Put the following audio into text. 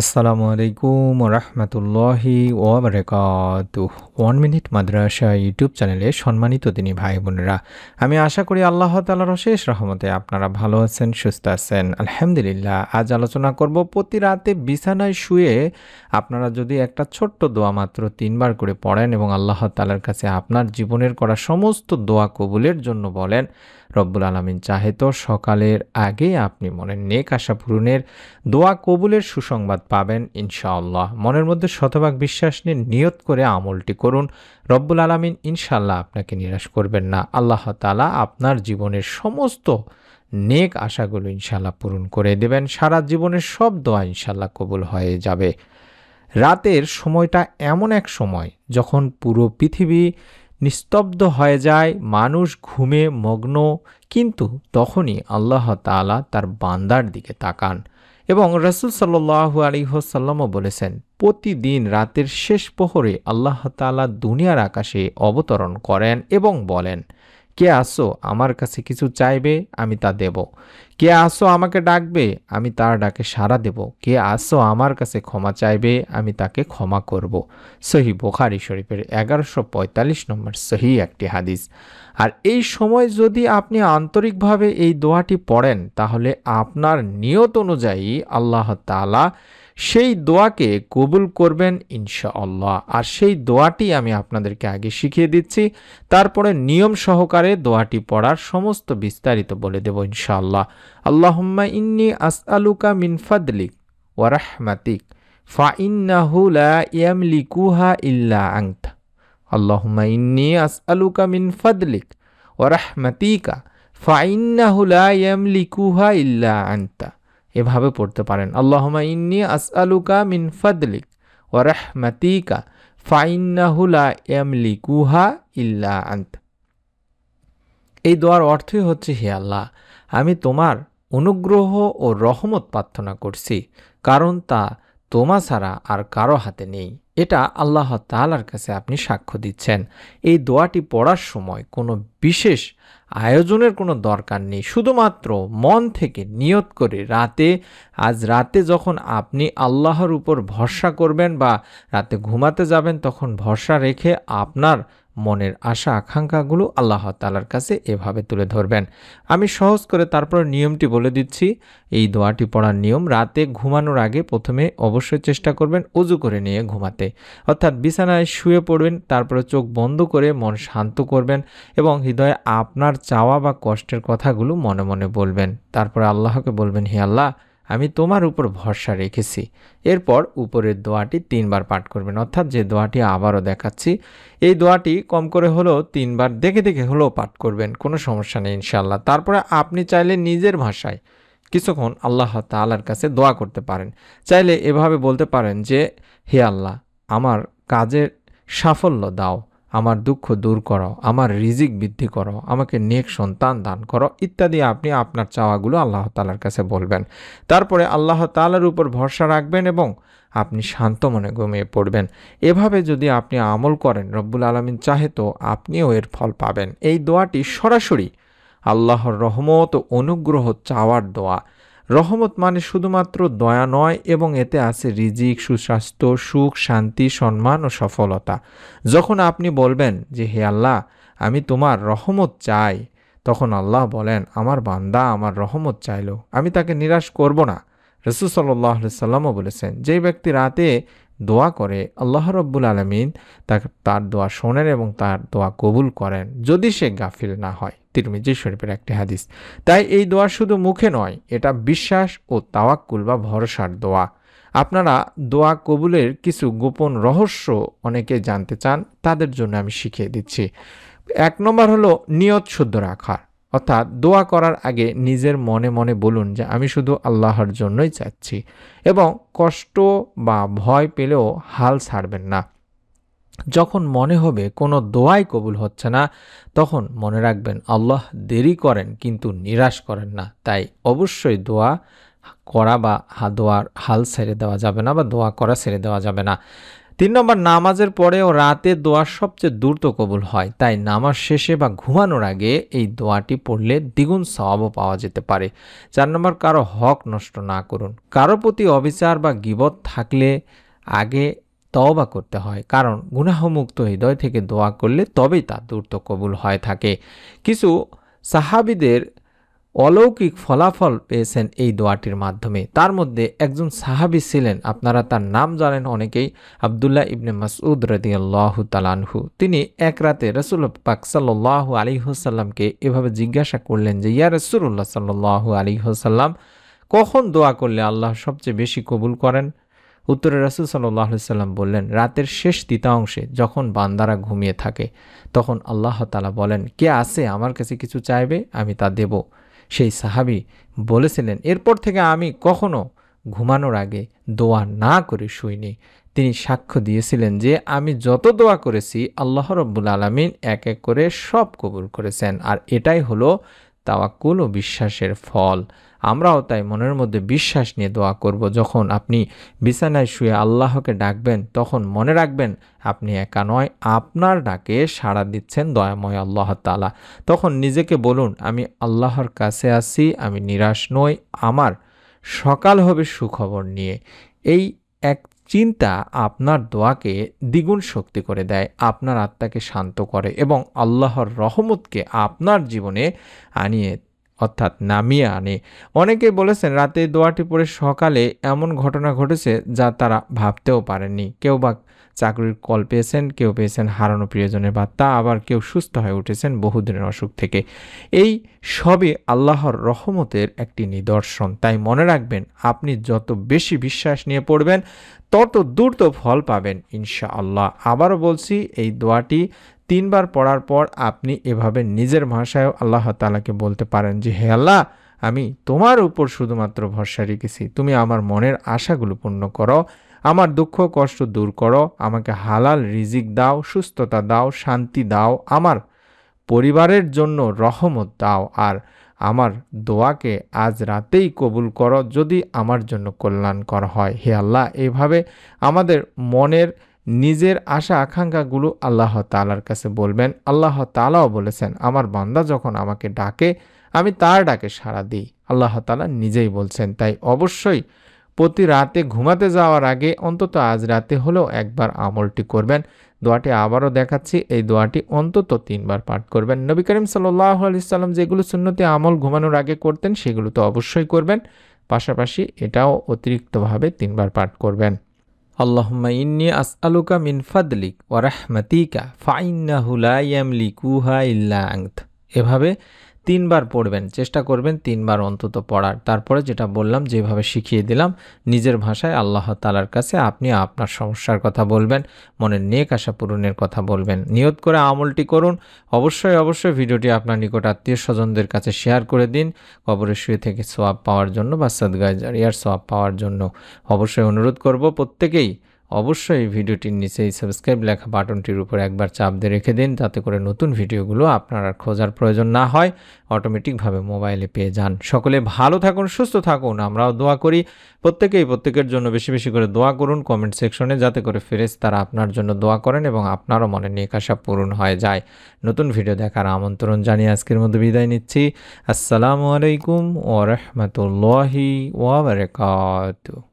আসসালামু আলাইকুম রহমতুল্লাহি ওয়াবারাকাতুহ। 1 মিনিট মাদ্রাসা ইউটিউব চ্যানেলে সম্মানিত দিনী ভাই বোনেরা, আমি আশা করি আল্লাহ তাআলার অশেষ রহমতে আপনারা ভালো আছেন, সুস্থ আছেন। আলহামদুলিল্লাহ। আজ আলোচনা করব প্রতি রাতে বিছানায় শুয়ে আপনারা যদি একটা ছোট্ট দোয়া মাত্র 3বার করে পড়েন এবং আল্লাহ তাআলার কাছে আপনার জীবনের করা সমস্ত দোয়া কবুলের জন্য বলেন, রব্বুল আলামিন চাহে তো সকালের আগে আপনি মনের নেক আশা পূরণের দোয়া কবুলের সুসংবাদ পাবেন ইনশাআল্লাহ। মনের মধ্যে শতভাগ বিশ্বাস নিয়ে নিয়ত করে আমলটি করুন। রব্বুল আলামিন ইনশাআল্লাহ আপনাকে নিরাশ করবেন না। আল্লাহ তাআলা আপনার জীবনের সমস্ত নেক আশাগুলো ইনশাআল্লাহ পূরণ করে দেবেন। সারা জীবনের সব দোয়া ইনশাআল্লাহ কবুল হয়ে যাবে। রাতের সময়টা এমন এক সময় যখন পুরো পৃথিবী নিস্তব্ধ হয়ে যায়, মানুষ ঘুমে মগ্ন, কিন্তু তখনই আল্লাহ তাআলা তার বান্দার দিকে তাকান। এবং রাসূল সাল্লাল্লাহু আলাইহি ওয়াসাল্লামও বলেছেন, প্রতিদিন রাতের শেষ প্রহরে আল্লাহ তাআলা দুনিয়ার আকাশে অবতরণ করেন এবং বলেন, কে আসো আমার কাছে কিছু চাইবে, আমি তা দেব। কে আসো আমাকে ডাকবে, আমি তার ডাকে সাড়া দেব। কে আসো আমার কাছে ক্ষমা চাইবে, আমি তাকে ক্ষমা করব। সহিহ বুখারী শরীফের 1145 নম্বর সহিহ একটি হাদিস। আর এই সময় যদি আপনি আন্তরিকভাবে এই দোয়াটি পড়েন, তাহলে আপনার নিয়ত অনুযায়ী আল্লাহ তাআলা সেই দোয়াকে কবুল করবেন ইনশাআল্লাহ। আর সেই দোয়াটি আমি আপনাদেরকে আগে শিখিয়ে দিচ্ছি, তারপরে নিয়ম সহকারে দোয়াটি পড়ার সমস্ত বিস্তারিত বলে দেব ইনশাআল্লাহ। আল্লাহুম্মা ইন্নী আসআলুকা মিন ফাদলিক ওয়া রাহমাতিক ফাইন্নাহু লা ইয়ামলিকুহা ইল্লা আনতা। আল্লাহুম্মা ইন্নী আসআলুকা মিন ফাদলিক ওয়া রাহমাতিকা ফাইন্নাহু লা ইয়ামলিকুহা ইল্লা আনতা। এভাবে পড়তে পারেন, আল্লাহুম্মা ইন্নী আসআলুকা মিন ফাদলিক ওয়া রাহমাতিকা ফাইন্নাহু লা ইয়ামলিকুহা ইল্লা আনতা। এই দোয়ার অর্থই হচ্ছে, হে আল্লাহ, আমি তোমার অনুগ্রহ ও রহমত প্রার্থনা করছি, কারণ তা তোমা ছাড়া আর কারো হাতে নেই। এটা আল্লাহ তাআলার কাছে আপনি সাক্ষ্য দিচ্ছেন। এই দোয়াটি পড়ার সময় কোনো বিশেষ আয়োজনের কোনো দরকার নেই, শুধুমাত্র মন থেকে নিয়ত করে আজ রাতে যখন আপনি আল্লাহর উপর ভরসা করবেন বা রাতে ঘুমাতে যাবেন, তখন ভরসা রেখে আপনার মনের আশা আকাঙ্ক্ষাগুলো আল্লাহ তাআলার কাছে এভাবে তুলে ধরবেন। আমি সহজ করে তারপর নিয়মটি বলে দিচ্ছি। এই দোয়াটি পড়ার নিয়ম, রাতে ঘুমানোর আগে প্রথমে অবশ্যই চেষ্টা করবেন অজু করে নিয়ে ঘুমাতে, অর্থাৎ বিছানায় শুয়ে পড়বেন, তারপরে চোখ বন্ধ করে মন শান্ত করবেন এবং হৃদয়ে আপনার চাওয়া বা কষ্টের কথাগুলো মনে মনে বলবেন। তারপরে আল্লাহকে বলবেন, হে আল্লাহ, আমি তোমার উপর ভরসা রেখেছি। এরপর উপরের দোয়াটি 3বার পাঠ করবেন, অর্থাৎ যে দোয়াটি আবারও দেখাচ্ছি, এই দোয়াটি কম করে হলেও 3বার দেখে দেখে হলেও পাঠ করবেন, কোনো সমস্যা নেই ইনশাআল্লাহ। তারপরে আপনি চাইলে নিজের ভাষায় কিছুক্ষণ আল্লাহ তাআলার কাছে দোয়া করতে পারেন। চাইলে এভাবে বলতে পারেন যে, হে আল্লাহ, আমার কাজের সাফল্য দাও, আমার দুঃখ দূর করো, আমার রিজিক বৃদ্ধি করো, আমাকে নেক সন্তান দান করো, ইত্যাদি আপনি আপনার চাওয়াগুলো আল্লাহ তাআলার কাছে বলবেন। তারপরে আল্লাহ তাআলার উপর ভরসা রাখবেন এবং আপনি শান্ত মনে ঘুমিয়ে পড়বেন। এভাবে যদি আপনি আমল করেন, রব্বুল আলামিন চাহে তো আপনিও এর ফল পাবেন। এই দোয়াটি সরাসরি আল্লাহর রহমত ও অনুগ্রহ চাওয়ার দোয়া। রহমত মানে শুধুমাত্র দয়া নয়, এবং এতে আছে রিজিক, সুস্বাস্থ্য, সুখ, শান্তি, সম্মান ও সফলতা। যখন আপনি বলবেন যে, হে আল্লাহ, আমি তোমার রহমত চাই, তখন আল্লাহ বলেন, আমার বান্দা আমার রহমত চাইলো, আমি তাকে নিরাশ করব না। রাসূল সাল্লাল্লাহু আলাইহি সাল্লামও বলেছেন, যে ব্যক্তি রাতে দোয়া করে, আল্লাহ রব্বুল আলামিন তার দোয়া শোনেন এবং তার দোয়া কবুল করেন, যদি সে গাফিল না হয়। তিরমিজি শরীফের একটি হাদিস। তাই এই দোয়া শুধু মুখে নয়, এটা বিশ্বাস ও তাওয়াক্কুল বা ভরসার দোয়া। আপনারা দোয়া কবুলের কিছু গোপন রহস্য অনেকে জানতে চান, তাদের জন্য আমি শিখিয়ে দিচ্ছি। 1 নম্বর হলো নিয়ত শুদ্ধ রাখা, অর্থাৎ দোয়া করার আগে নিজের মনে মনে বলুন যে, আমি শুধু আল্লাহর জন্যই চাচ্ছি, এবং কষ্ট বা ভয় পেলেও হাল ছাড়বেন না। যখন মনে হবে কোনো দোয়াই কবুল হচ্ছে না, তখন মনে রাখবেন আল্লাহ দেরি করেন কিন্তু নিরাশ করেন না। তাই অবশ্যই দোয়া করা বা দোয়ার হাল ছেড়ে দেওয়া যাবে না, বা দোয়া করা ছেড়ে দেওয়া যাবে না। 3 নম্বর, নামাজের পরেও রাতে দোয়া সবচেয়ে দ্রুত কবুল হয়, তাই নামাজ শেষে বা ঘুমানোর আগে এই দোয়াটি পড়লে দ্বিগুণ সওয়াবও পাওয়া যেতে পারে। 4 নম্বর, কারো হক নষ্ট না করুন। কারো প্রতি অবিচার বা গীবত থাকলে আগে তওবা করতে হয়, কারণ গুনাহমুক্ত হৃদয় থেকে দোয়া করলে তবেই তা দ্রুত কবুল হয়ে থাকে। কিছু সাহাবীদের অলৌকিক ফলাফল পেয়েছেন এই দোয়াটির মাধ্যমে। তার মধ্যে একজন সাহাবী ছিলেন, আপনারা তার নাম জানেন অনেকেই, আব্দুল্লাহ ইবনে মাসউদ রাদিয়াল্লাহু তাআলা আনহু। তিনি এক রাতে রাসূল পাক সাল্লাল্লাহু আলাইহি ওয়াসাল্লামকে এভাবে জিজ্ঞাসা করলেন যে, ইয়া রাসূলুল্লাহ সাল্লাল্লাহু আলাইহি ওয়াসাল্লাম, কখন দোয়া করলে আল্লাহ সবচেয়ে বেশি কবুল করেন? উত্তরে রাসূল সাল্লাল্লাহু আলাইহি ওয়াসাল্লাম বললেন, রাতের শেষ তৃতীয়াংশে যখন বান্দারা ঘুমিয়ে থাকে তখন আল্লাহ তাআলা বলেন, কে আছে আমার কাছে কিছু চাইবে, আমি তা দেব। সেই সাহাবী বলেছিলেন, এরপর থেকে আমি কখনো ঘুমানোর আগে দোয়া না করে শুইনি। তিনি সাক্ষ্য দিয়েছিলেন যে আমি যত দোয়া করেছি আল্লাহ রাব্বুল আলামিন এক এক করে সব কবুল করেছেন, আর এটাই হলো তাওয়াক্কুল ও বিশ্বাসের ফল। আমরাও তাই মনের মধ্যে বিশ্বাস নিয়ে দোয়া করব। যখন আপনি বিছানায় শুয়ে আল্লাহকে ডাকবেন তখন মনে রাখবেন আপনি একা নয়, আপনার ডাকে সাড়া দিচ্ছেন দয়াময় আল্লাহ তাআলা। তখন নিজেকে বলুন, আমি আল্লাহর কাছে আছি, আমি নিরাশ নই, আমার সকাল হবে সুখবর নিয়ে। এই এক চিন্তা আপনার দোয়াকে দ্বিগুণ শক্তি করে দেয়, আপনার আত্মাকে শান্ত করে এবং আল্লাহর রহমতকে আপনার জীবনে আনিয়ে অর্থাৎ নামিয়ে আনে। অনেকেই বলেছেন রাতে দোয়াটি পড়ে সকালে এমন ঘটনা ঘটেছে যা তারা ভাবতেও পারেননি। কেউ বা চাকরির কল পেয়েছেন, কেউ পেয়েছেন হারানো প্রিয়জনের বার্তা, আবার কেউ সুস্থ হয়ে উঠেছেন বহুদিনের অসুখ থেকে। এই সবই আল্লাহর রহমতের একটি নিদর্শন। তাই মনে রাখবেন, আপনি যত বেশি বিশ্বাস নিয়ে পড়বেন তত দ্রুত ফল পাবেন ইনশাআল্লাহ। আবারও বলছি, এই দোয়াটি 3 বার পড়ার পর আপনি এভাবে নিজের ভাষায়ও আল্লাহ তাআলাকে বলতে পারেন যে, হে আল্লাহ, আমি তোমার উপর শুধুমাত্র ভরসা রেখেছি, তুমি আমার মনের আশাগুলো পূর্ণ করো, আমার দুঃখ কষ্ট দূর করো, আমাকে হালাল রিজিক দাও, সুস্থতা দাও, শান্তি দাও, আমার পরিবারের জন্য রহমত দাও, আর আমার দোয়াকে আজ রাতেই কবুল করো যদি আমার জন্য কল্যাণকর হয়। হে আল্লাহ, এইভাবে আমাদের মনের নিজের আশা আকাঙ্ক্ষাগুলো আল্লাহ তাআলার কাছে বলবেন। আল্লাহ তাআলাও বলেছেন, আমার বান্দা যখন আমাকে ডাকে আমি তার ডাকে সাড়া দিই। আল্লাহ তাআলা নিজেই বলছেন। তাই অবশ্যই প্রতি রাতে ঘুমাতে যাওয়ার আগে অন্তত আজ রাতে হলেও একবার আমলটি করবেন। দোয়াটি আবারও দেখাচ্ছি, এই দোয়াটি অন্তত 3 বার পাঠ করবেন। নবী করিম সাল্লাল্লাহু আলাইহি সাল্লাম যেগুলো সুন্নতি আমল ঘুমানোর আগে করতেন সেগুলো তো অবশ্যই করবেন, পাশাপাশি এটাও অতিরিক্তভাবে 3 বার পাঠ করবেন। আল্লাহুম্মা ইন্নী আসআলুকা মিন ফাদলিক ওয়া রাহমাতিকা ফাইন্নাহু লা ইয়ামলিকুহা ইল্লা আনত। এভাবে 3 বার পড়বেন, চেষ্টা করবেন 3 বার অন্তত পড়ার। তারপরে যেটা বললাম, যেভাবে শিখিয়ে দিলাম, নিজের ভাষায় আল্লাহ তাআলার কাছে আপনি আপনার সমস্যার কথা বলবেন, মনের নেক আশা পূরণের কথা বলবেন। নিয়ত করে আমলটি করুন। অবশ্যই ভিডিওটি আপনার নিকট আত্মীয়-স্বজনদের কাছে শেয়ার করে দিন, কবরে শুয়ে থেকে সওয়াব পাওয়ার জন্য বা সাদগায়ে জারিয়ার সওয়াব পাওয়ার জন্য। অবশ্যই অনুরোধ করব, প্রত্যেকেই অবশ্যই ভিডিওটির নিচে এই সাবস্ক্রাইব লেখা বাটনটির উপর একবার চাপ দিয়ে রেখে দিন, তাতে করে নতুন ভিডিওগুলো আপনার আর খোঁজার প্রয়োজন না হয়, অটোমেটিকভাবে মোবাইলে পেয়ে যান। সকলে ভালো থাকুন, সুস্থ থাকুন। আমরাও দোয়া করি প্রত্যেকেই প্রত্যেকের জন্য বেশি বেশি করে দোয়া করুন কমেন্ট সেকশনে, যাতে করে ফেরেশতারা আপনার জন্য দোয়া করেন এবং আপনারও মনে নেক আশা পূরণ হয়ে যায়। নতুন ভিডিও দেখার আমন্ত্রণ জানিয়ে আজকের মতো বিদায় নিচ্ছি। আসসালামু আলাইকুম ওয়া রাহমাতুল্লাহি ওয়া বারাকাতুহু।